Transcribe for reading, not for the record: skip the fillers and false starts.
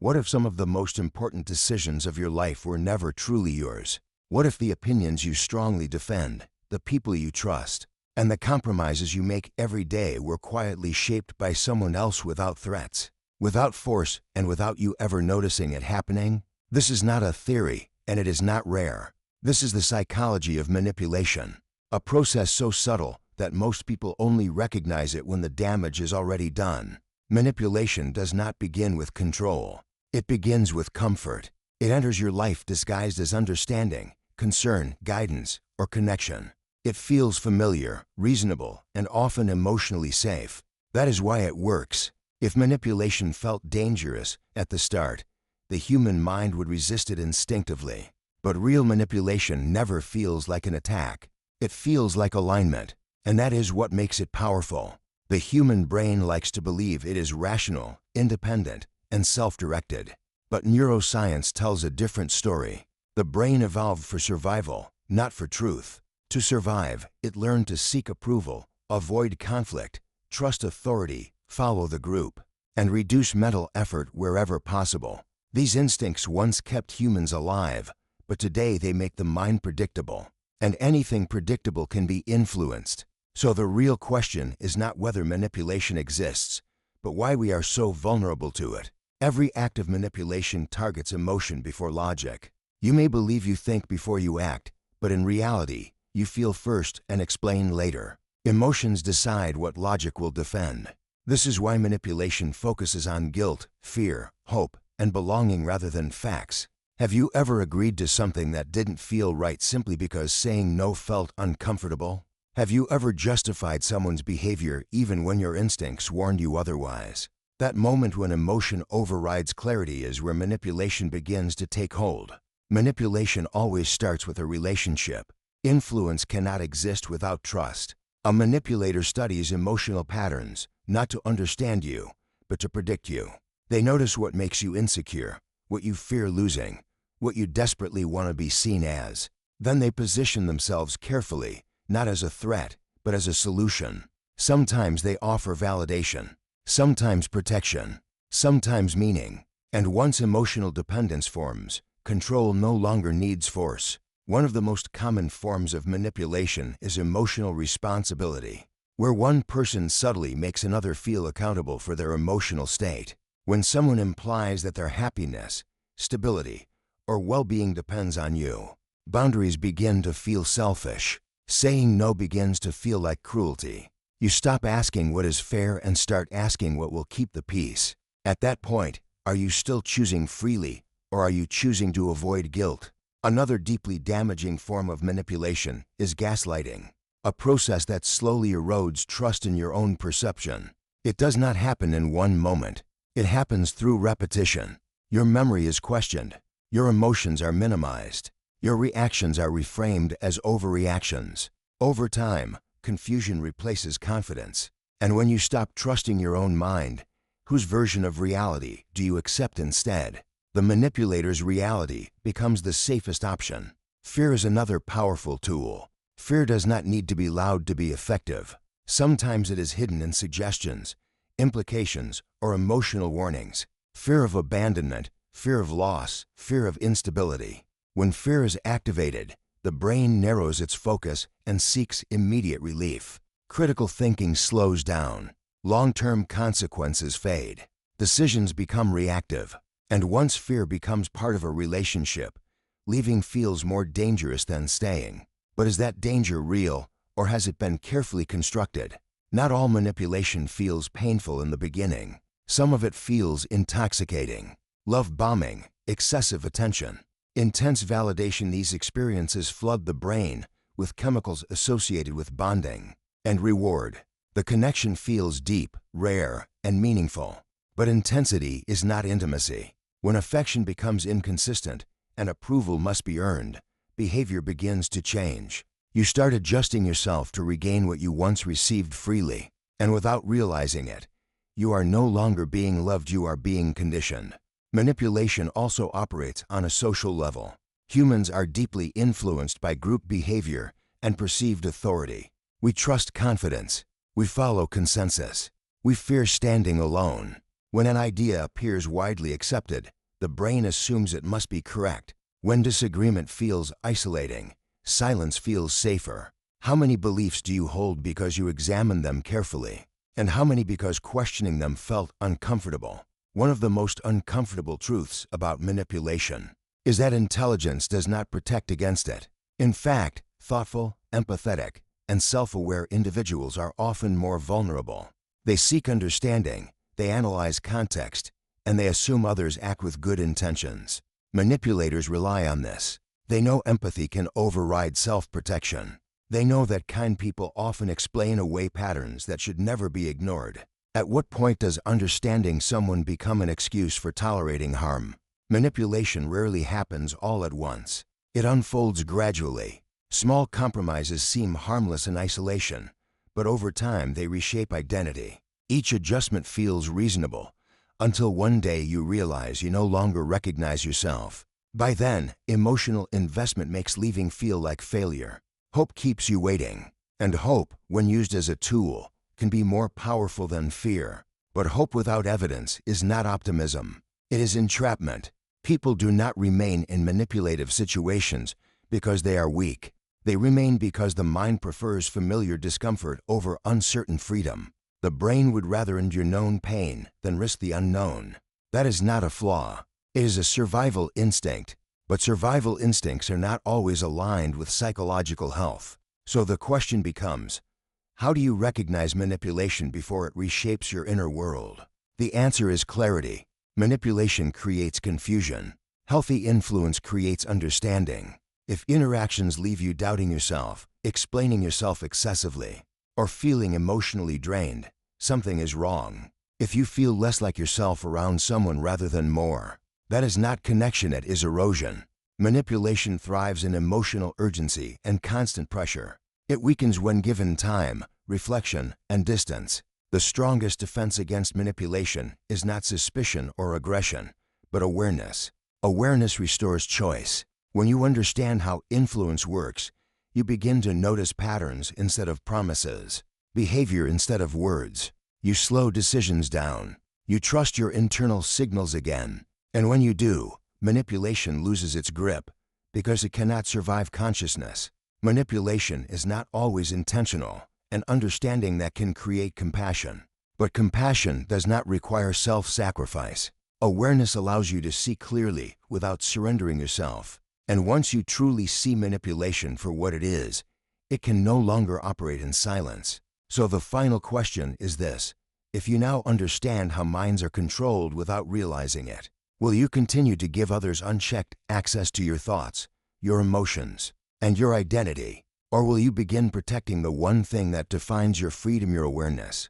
What if some of the most important decisions of your life were never truly yours? What if the opinions you strongly defend, the people you trust, and the compromises you make every day were quietly shaped by someone else without threats, without force, and without you ever noticing it happening? This is not a theory, and it is not rare. This is the psychology of manipulation, a process so subtle that most people only recognize it when the damage is already done. Manipulation does not begin with control. It begins with comfort. It enters your life disguised as understanding, concern, guidance, or connection. It feels familiar, reasonable, and often emotionally safe. That is why it works. If manipulation felt dangerous at the start, the human mind would resist it instinctively. But real manipulation never feels like an attack. It feels like alignment, and that is what makes it powerful. The human brain likes to believe it is rational, independent, and self-directed. But neuroscience tells a different story. The brain evolved for survival, not for truth. To survive, it learned to seek approval, avoid conflict, trust authority, follow the group, and reduce mental effort wherever possible. These instincts once kept humans alive, but today they make the mind predictable. And anything predictable can be influenced. So the real question is not whether manipulation exists, but why we are so vulnerable to it. Every act of manipulation targets emotion before logic. You may believe you think before you act, but in reality, you feel first and explain later. Emotions decide what logic will defend. This is why manipulation focuses on guilt, fear, hope, and belonging rather than facts. Have you ever agreed to something that didn't feel right simply because saying no felt uncomfortable? Have you ever justified someone's behavior even when your instincts warned you otherwise? That moment when emotion overrides clarity is where manipulation begins to take hold. Manipulation always starts with a relationship. Influence cannot exist without trust. A manipulator studies emotional patterns, not to understand you, but to predict you. They notice what makes you insecure, what you fear losing, what you desperately want to be seen as. Then they position themselves carefully, not as a threat, but as a solution. Sometimes they offer validation, sometimes protection, sometimes meaning. And once emotional dependence forms, control no longer needs force. One of the most common forms of manipulation is emotional responsibility, where one person subtly makes another feel accountable for their emotional state. When someone implies that their happiness, stability, or well-being depends on you, boundaries begin to feel selfish. Saying no begins to feel like cruelty. You stop asking what is fair and start asking what will keep the peace. At that point, are you still choosing freely, or are you choosing to avoid guilt? Another deeply damaging form of manipulation is gaslighting, a process that slowly erodes trust in your own perception. It does not happen in one moment. It happens through repetition. Your memory is questioned. Your emotions are minimized. Your reactions are reframed as overreactions. Over time, confusion replaces confidence. And when you stop trusting your own mind, whose version of reality do you accept instead? The manipulator's reality becomes the safest option. Fear is another powerful tool. Fear does not need to be loud to be effective. Sometimes it is hidden in suggestions, implications, or emotional warnings. Fear of abandonment, fear of loss, fear of instability. When fear is activated, the brain narrows its focus and seeks immediate relief. Critical thinking slows down. Long-term consequences fade. Decisions become reactive. And once fear becomes part of a relationship, leaving feels more dangerous than staying. But is that danger real, or has it been carefully constructed? Not all manipulation feels painful in the beginning. Some of it feels intoxicating. Love bombing, excessive attention, intense validation. These experiences flood the brain with chemicals associated with bonding and reward. The connection feels deep, rare, and meaningful. But intensity is not intimacy. When affection becomes inconsistent and approval must be earned, behavior begins to change. You start adjusting yourself to regain what you once received freely, and without realizing it, you are no longer being loved, you are being conditioned. Manipulation also operates on a social level. Humans are deeply influenced by group behavior and perceived authority. We trust confidence. We follow consensus. We fear standing alone. When an idea appears widely accepted, the brain assumes it must be correct. When disagreement feels isolating, silence feels safer. How many beliefs do you hold because you examined them carefully? And how many because questioning them felt uncomfortable? One of the most uncomfortable truths about manipulation is that intelligence does not protect against it. In fact, thoughtful, empathetic, and self-aware individuals are often more vulnerable. They seek understanding, they analyze context, and they assume others act with good intentions. Manipulators rely on this. They know empathy can override self-protection. They know that kind people often explain away patterns that should never be ignored. At what point does understanding someone become an excuse for tolerating harm? Manipulation rarely happens all at once. It unfolds gradually. Small compromises seem harmless in isolation, but over time they reshape identity. Each adjustment feels reasonable, until one day you realize you no longer recognize yourself. By then, emotional investment makes leaving feel like failure. Hope keeps you waiting, and hope, when used as a tool, can be more powerful than fear. But hope without evidence is not optimism. It is entrapment. People do not remain in manipulative situations because they are weak. They remain because the mind prefers familiar discomfort over uncertain freedom. The brain would rather endure known pain than risk the unknown. That is not a flaw. It is a survival instinct. But survival instincts are not always aligned with psychological health. So the question becomes, how do you recognize manipulation before it reshapes your inner world? The answer is clarity. Manipulation creates confusion. Healthy influence creates understanding. If interactions leave you doubting yourself, explaining yourself excessively, or feeling emotionally drained, something is wrong. If you feel less like yourself around someone rather than more, that is not connection, it is erosion. Manipulation thrives in emotional urgency and constant pressure. It weakens when given time, reflection, and distance. The strongest defense against manipulation is not suspicion or aggression, but awareness. Awareness restores choice. When you understand how influence works, you begin to notice patterns instead of promises, behavior instead of words. You slow decisions down. You trust your internal signals again. And when you do, manipulation loses its grip because it cannot survive consciousness. Manipulation is not always intentional, and understanding that can create compassion. But compassion does not require self-sacrifice. Awareness allows you to see clearly without surrendering yourself. And once you truly see manipulation for what it is, it can no longer operate in silence. So the final question is this: if you now understand how minds are controlled without realizing it, will you continue to give others unchecked access to your thoughts, your emotions, and your identity? Or will you begin protecting the one thing that defines your freedom, your awareness?